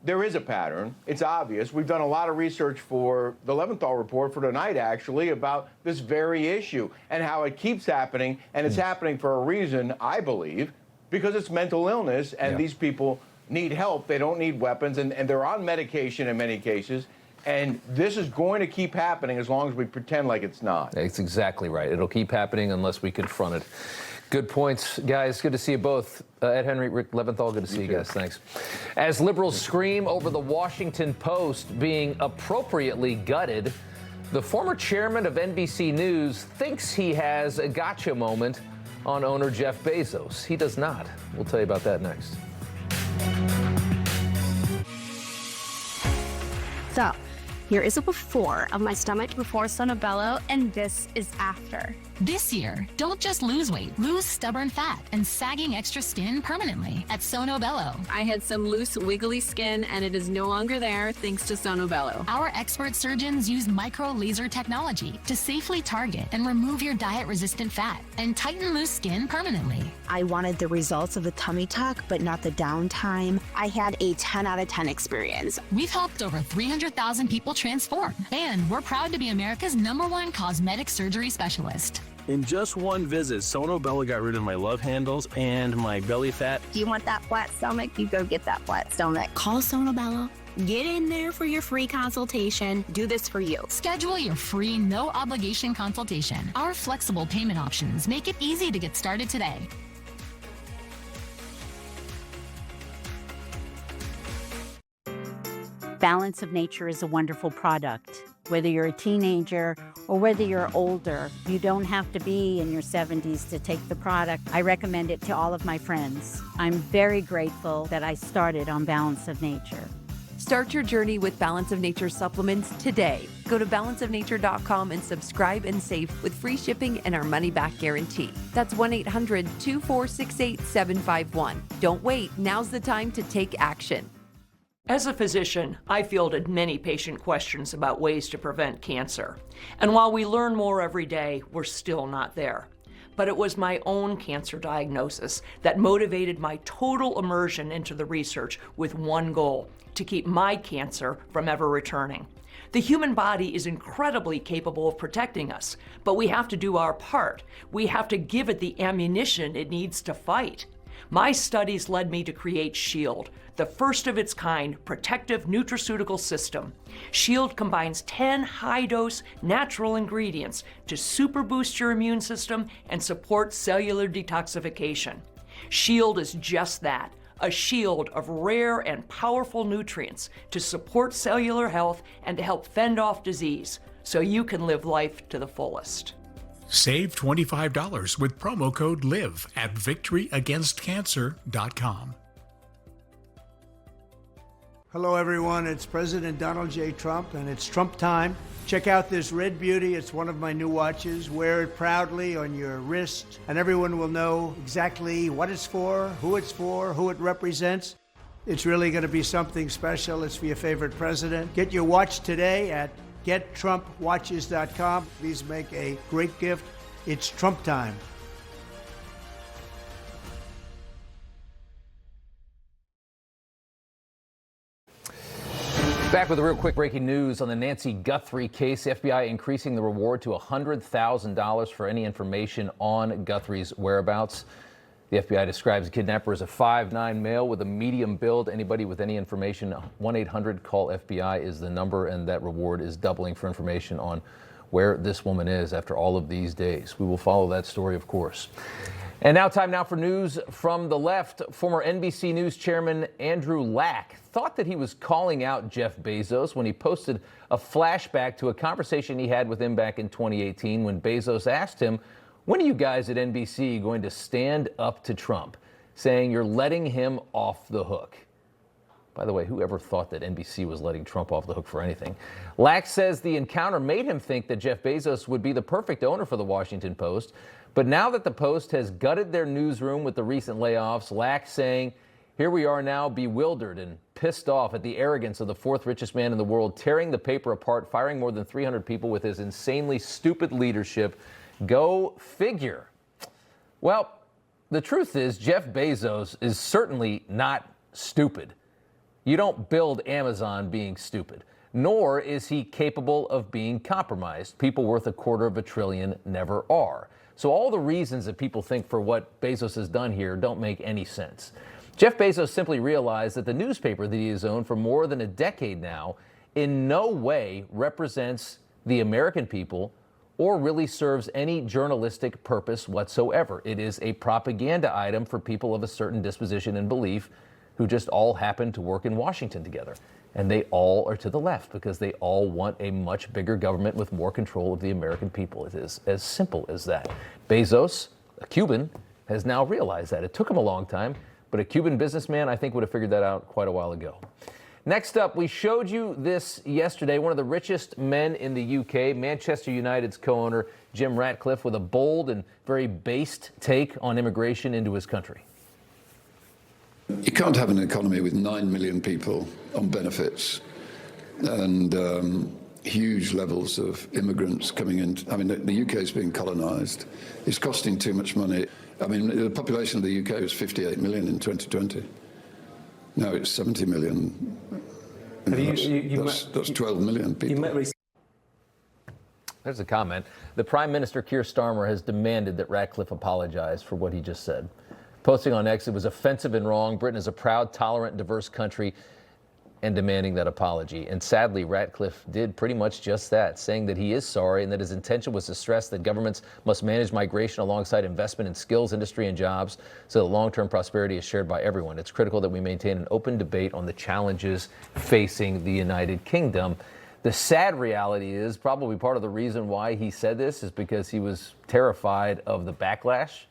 There is a pattern. It's obvious. We've done a lot of research for the Leventhal report for tonight, actually, about this very issue and how it keeps happening. And it's happening for a reason, I believe, because it's mental illness, and these people need help. They don't need weapons, and they're on medication in many cases. And this is going to keep happening as long as we pretend like it's not. That's exactly right. It'll keep happening unless we confront it. Good points, guys. Good to see you both. Ed, Henry, Rick Leventhal, good to see you guys. Thanks. As liberals scream over the Washington Post being appropriately gutted, the former chairman of NBC News thinks he has a gotcha moment on owner Jeff Bezos. He does not. We'll tell you about that next. So, here is a before of my stomach before Sono Bello, and this is after. This year, don't just lose weight, lose stubborn fat and sagging extra skin permanently at Sono Bello. I had some loose, wiggly skin, and it is no longer there thanks to Sono Bello. Our expert surgeons use micro laser technology to safely target and remove your diet-resistant fat and tighten loose skin permanently. I wanted the results of the tummy tuck, but not the downtime. I had a 10 out of 10 experience. We've helped over 300,000 people transform, and we're proud to be America's #1 cosmetic surgery specialist. In just one visit, Sono Bello got rid of my love handles and my belly fat. Do you want that flat stomach? You go get that flat stomach. Call Sono Bello. Get in there for your free consultation. Do this for you. Schedule your free, no-obligation consultation. Our flexible payment options make it easy to get started today. Balance of Nature is a wonderful product. Whether you're a teenager or whether you're older, you don't have to be in your 70s to take the product. I recommend it to all of my friends. I'm very grateful that I started on Balance of Nature. Start your journey with Balance of Nature supplements today. Go to balanceofnature.com and subscribe and save with free shipping and our money-back guarantee. That's 1-800-246-8751. Don't wait. Now's the time to take action. As a physician, I fielded many patient questions about ways to prevent cancer. And while we learn more every day, we're still not there. But it was my own cancer diagnosis that motivated my total immersion into the research with one goal: to keep my cancer from ever returning. The human body is incredibly capable of protecting us, but we have to do our part. We have to give it the ammunition it needs to fight. My studies led me to create SHIELD, the first of its kind protective nutraceutical system. SHIELD combines 10 high-dose natural ingredients to super boost your immune system and support cellular detoxification. SHIELD is just that, a shield of rare and powerful nutrients to support cellular health and to help fend off disease, so you can live life to the fullest. Save $25 with promo code LIVE at victoryagainstcancer.com. Hello, everyone. It's President Donald J. Trump, and it's Trump time. Check out this red beauty. It's one of my new watches. Wear it proudly on your wrist, and everyone will know exactly what it's for, who it represents. It's really going to be something special. It's for your favorite president. Get your watch today at GetTrumpWatches.com. These make a great gift. It's Trump time. Back with a real quick breaking news on the Nancy Guthrie case. The FBI increasing the reward to $100,000 for any information on Guthrie's whereabouts. The FBI describes the kidnapper as a 5'9" male with a medium build. Anybody with any information, 1-800-CALL-FBI is the number, and that reward is doubling for information on where this woman is after all of these days. We will follow that story, of course. And now time for news from the left. Former NBC News chairman Andrew Lack thought that he was calling out Jeff Bezos when he posted a flashback to a conversation he had with him back in 2018 when Bezos asked him, "When are you guys at NBC going to stand up to Trump?" saying you're letting him off the hook. By the way, whoever thought that NBC was letting Trump off the hook for anything? Lack says the encounter made him think that Jeff Bezos would be the perfect owner for the Washington Post. But now that the Post has gutted their newsroom with the recent layoffs, Lack saying, "Here we are now bewildered and pissed off at the arrogance of the fourth richest man in the world, tearing the paper apart, firing more than 300 people with his insanely stupid leadership. Go figure." Well, the truth is Jeff Bezos is certainly not stupid. You don't build Amazon being stupid, nor is he capable of being compromised. People worth $250 billion never are. So all the reasons that people think for what Bezos has done here don't make any sense. Jeff Bezos simply realized that the newspaper that he has owned for more than a decade now in no way represents the American people or really serves any journalistic purpose whatsoever. It is a propaganda item for people of a certain disposition and belief who just all happen to work in Washington together. And they all are to the left because they all want a much bigger government with more control of the American people. It is as simple as that. Bezos, a Cuban, has now realized that. It took him a long time, but a Cuban businessman, I think, would have figured that out quite a while ago. Next up, we showed you this yesterday. One of the richest men in the UK, Manchester United's co-owner, Jim Ratcliffe, with a bold and very based take on immigration into his country. You can't have an economy with 9 million people on benefits and huge levels of immigrants coming in. I mean, the UK is being colonised. It's costing too much money. I mean, the population of the UK was 58 million in 2020. Now it's 70 million. That's 12 million people. There's a comment. The Prime Minister, Keir Starmer, has demanded that Ratcliffe apologize for what he just said. Posting on X, it was offensive and wrong. Britain is a proud, tolerant, diverse country, and demanding that apology. And sadly, Ratcliffe did pretty much just that, saying that he is sorry and that his intention was to stress that governments must manage migration alongside investment in skills, industry, and jobs so that long-term prosperity is shared by everyone. It's critical that we maintain an open debate on the challenges facing the United Kingdom. The sad reality is probably part of the reason why he said this is because he was terrified of the backlash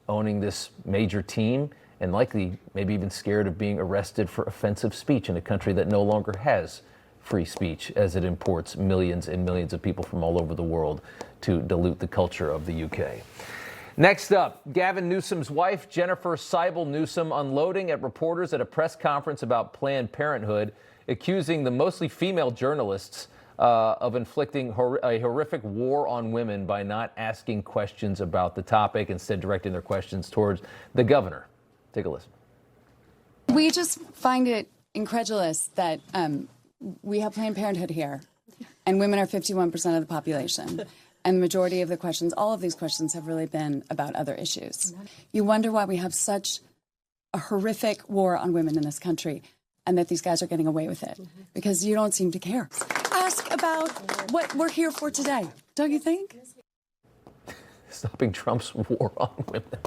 owning this major team and likely maybe even scared of being arrested for offensive speech in a country that no longer has free speech, as it imports millions and millions of people from all over the world to dilute the culture of the UK. Next up, Gavin Newsom's wife, Jennifer Seibel Newsom, unloading at reporters at a press conference about Planned Parenthood, accusing the mostly female journalists of inflicting a horrific war on women by not asking questions about the topic, instead directing their questions towards the governor. Take a listen. We just find it incredulous that we have Planned Parenthood here, and women are 51% of the population. And the majority of the questions, all of these questions, have really been about other issues. You wonder why we have such a horrific war on women in this country, and that these guys are getting away with it, because you don't seem to care. Ask about what we're here for today, don't you think? Stopping Trump's war on women,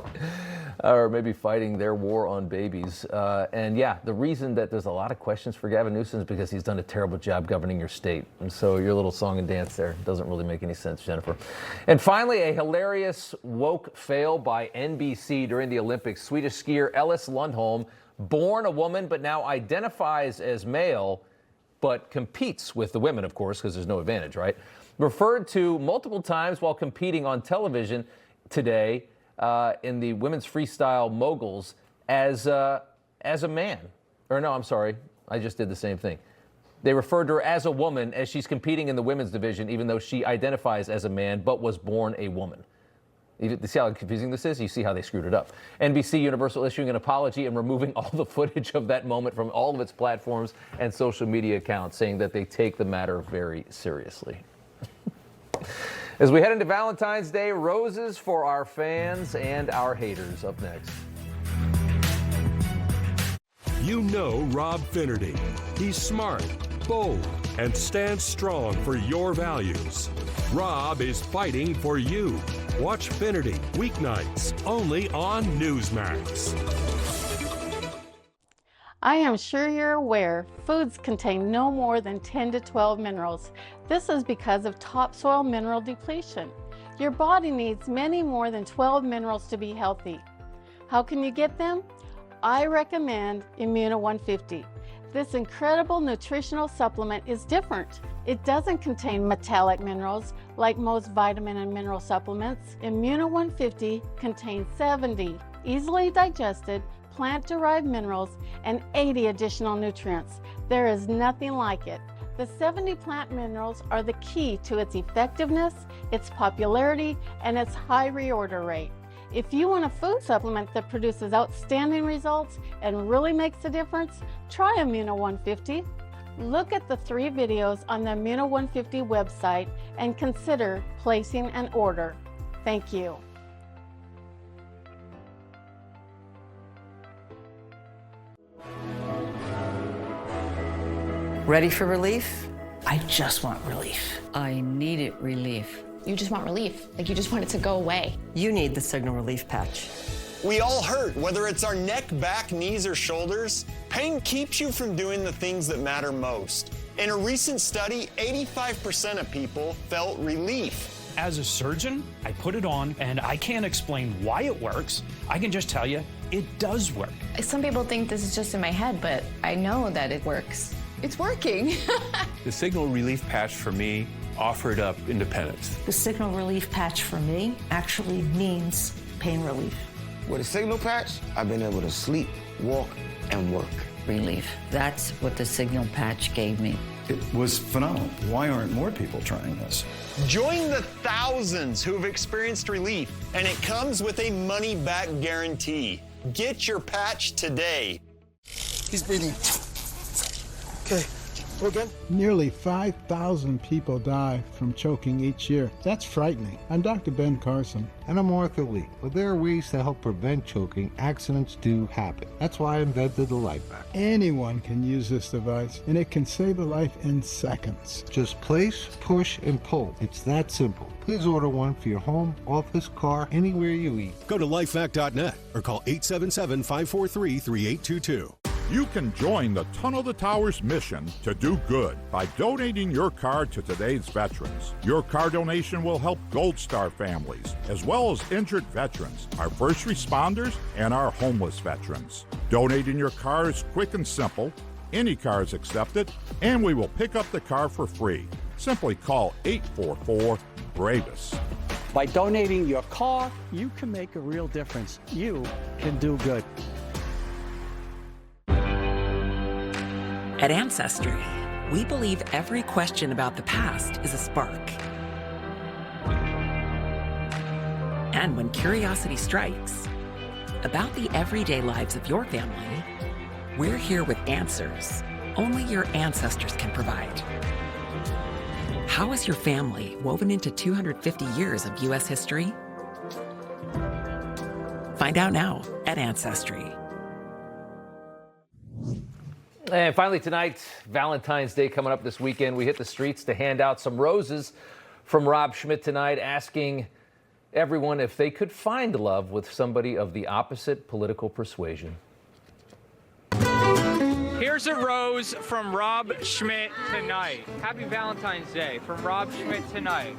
or maybe fighting their war on babies. And yeah, the reason that there's a lot of questions for Gavin Newsom is because he's done a terrible job governing your state. And so your little song and dance there doesn't really make any sense, Jennifer. And finally, a hilarious woke fail by NBC during the Olympics. Swedish skier Ellis Lundholm, born a woman but now identifies as male, but competes with the women, of course, because there's no advantage, right? Referred to multiple times while competing on television today in the women's freestyle moguls as a man. Or no, I'm sorry, I just did the same thing. They referred to her as a woman as she's competing in the women's division, even though she identifies as a man but was born a woman. You see how confusing this is? You see how they screwed it up. NBC Universal issuing an apology and removing all the footage of that moment from all of its platforms and social media accounts, saying that they take the matter very seriously. As we head into Valentine's Day, roses for our fans and our haters. Up next. You know Rob Finnerty. He's smart, bold, and stands strong for your values. Rob is fighting for you. Watch Finnerty weeknights only on Newsmax. I am sure you're aware foods contain no more than 10 to 12 minerals. This is because of topsoil mineral depletion. Your body needs many more than 12 minerals to be healthy. How can you get them? I recommend Immuno 150. This incredible nutritional supplement is different. It doesn't contain metallic minerals like most vitamin and mineral supplements. Immuno 150 contains 70 easily digested plant-derived minerals and 80 additional nutrients. There is nothing like it. The 70 plant minerals are the key to its effectiveness, its popularity, and its high reorder rate. If you want a food supplement that produces outstanding results and really makes a difference, try Immuno 150. Look at the 3 videos on the Immuno 150 website and consider placing an order. Thank you. Ready for relief? I just want relief. I needed relief. You just want relief. Like you just want it to go away. You need the Signal Relief Patch. We all hurt, whether it's our neck, back, knees, or shoulders. Pain keeps you from doing the things that matter most. In a recent study, 85% of people felt relief. As a surgeon, I put it on, and I can't explain why it works. I can just tell you, it does work. Some people think this is just in my head, but I know that it works. It's working. The Signal Relief Patch for me offered up independence. The Signal Relief Patch for me actually means pain relief. With a Signal Patch, I've been able to sleep, walk, and work. Relief. That's what the Signal Patch gave me. It was phenomenal. Why aren't more people trying this? Join the thousands who have experienced relief, and it comes with a money-back guarantee. Get your patch today. He's breathing. Okay, we're good. Nearly 5,000 people die from choking each year. That's frightening. I'm Dr. Ben Carson. And I'm Arthur Lee. Well, there are ways to help prevent choking. Accidents do happen. That's why I invented the Life Pack. Anyone can use this device, and it can save a life in seconds. Just place, push, and pull. It's that simple. Please order one for your home, office, car, anywhere you eat. Go to lifepack.net or call 877-543-3822. You can join the Tunnel to Towers mission to do good by donating your car to today's veterans. Your car donation will help Gold Star families, as well as injured veterans, our first responders, and our homeless veterans. Donating your car is quick and simple. Any car is accepted, and we will pick up the car for free. Simply call 844-BRAVES. By donating your car, you can make a real difference. You can do good. At Ancestry, we believe every question about the past is a spark. And when curiosity strikes about the everyday lives of your family, we're here with answers only your ancestors can provide. How is your family woven into 250 years of U.S. history? Find out now at Ancestry. And finally tonight, Valentine's Day coming up this weekend. We hit the streets to hand out some roses from Rob Schmitt Tonight, asking everyone if they could find love with somebody of the opposite political persuasion. Here's a rose from Rob Schmitt Tonight. Happy Valentine's Day from Rob Schmitt Tonight.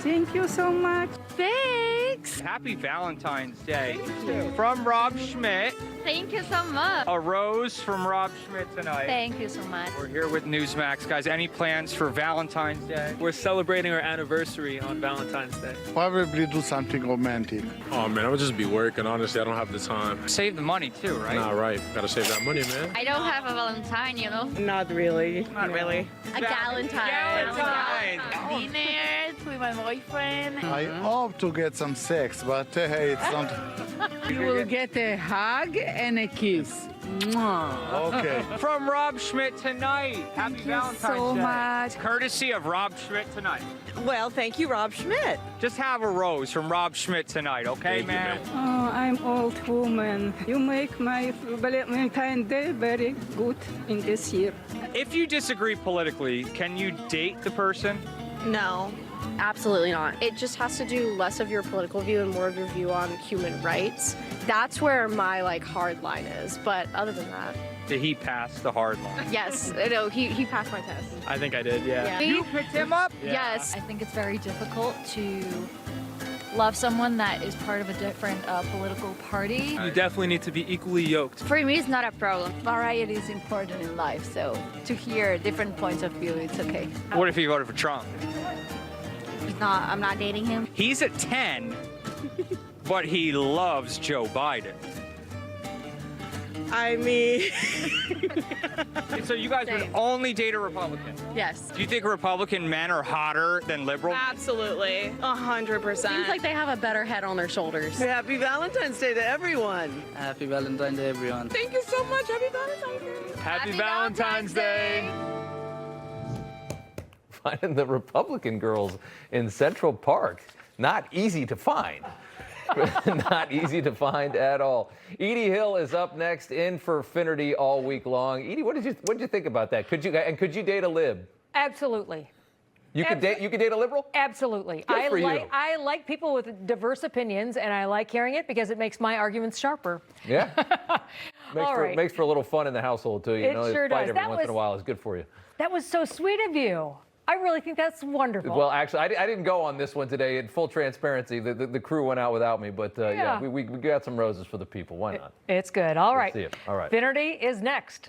Thank you so much. Thanks. Happy Valentine's Day. From Rob Schmitt. Thank you so much. A rose from Rob Schmitt Tonight. Thank you so much. We're here with Newsmax. Guys, any plans for Valentine's Day? We're celebrating our anniversary on Valentine's Day. Probably do something romantic. Oh, man, I would just be working. Honestly, I don't have the time. Save the money, too, right? Nah, right. Gotta save that money, man. I don't have a Valentine, you know? Not really. Not really. A Galentine. Dinner with my boyfriend. I hope to get some sex, but hey, it's not. You will get a hug and a kiss. Mwah. Okay. From Rob Schmitt Tonight. Happy Valentine's so Day. much. Courtesy of Rob Schmitt Tonight. Well, thank you, Rob Schmitt. Just have a rose from Rob Schmitt Tonight, okay, man? Oh, I'm old woman. You make my Valentine's Day very good in this year. If you disagree politically, can you date the person? No, absolutely not. It just has to do less of your political view and more of your view on human rights. That's where my hard line is. But other than that, Did he pass the hard line? yes, no, he passed my test. I think I did, yeah. You picked him up? Yes, I think it's very difficult to love someone that is part of a different political party. You definitely need to be equally yoked. For me, it's not a problem. Variety is important in life, so to hear different points of view, it's okay. What if he voted for Trump? I'm not dating him. He's at 10, but he loves Joe Biden. I mean, So you guys would only date a Republican? yes. Do you think Republican men are hotter than liberal? Absolutely, 100%. Seems like they have a better head on their shoulders. Happy Valentine's Day to everyone. Happy Valentine's Day, everyone. Thank you so much. Happy Valentine's Day. Happy Valentine's Day. Finding the Republican girls in Central Park. Not easy to find. Not easy to find at all. Edie Hill is up next in for Finnerty all week long. Edie, what did you think about that? Could you date a lib? Absolutely. You could date a liberal? Absolutely. Good for you. I like people with diverse opinions, and I like hearing it because it makes my arguments sharper. Yeah. Makes for a little fun in the household too. It sure fight does. every once in a while is good for you. That was so sweet of you. I really think that's wonderful. Well, actually, I didn't go on this one today. In full transparency, the crew went out without me, but we got some roses for the people. Why not? It's good. All right. See you. All right. Finnerty is next.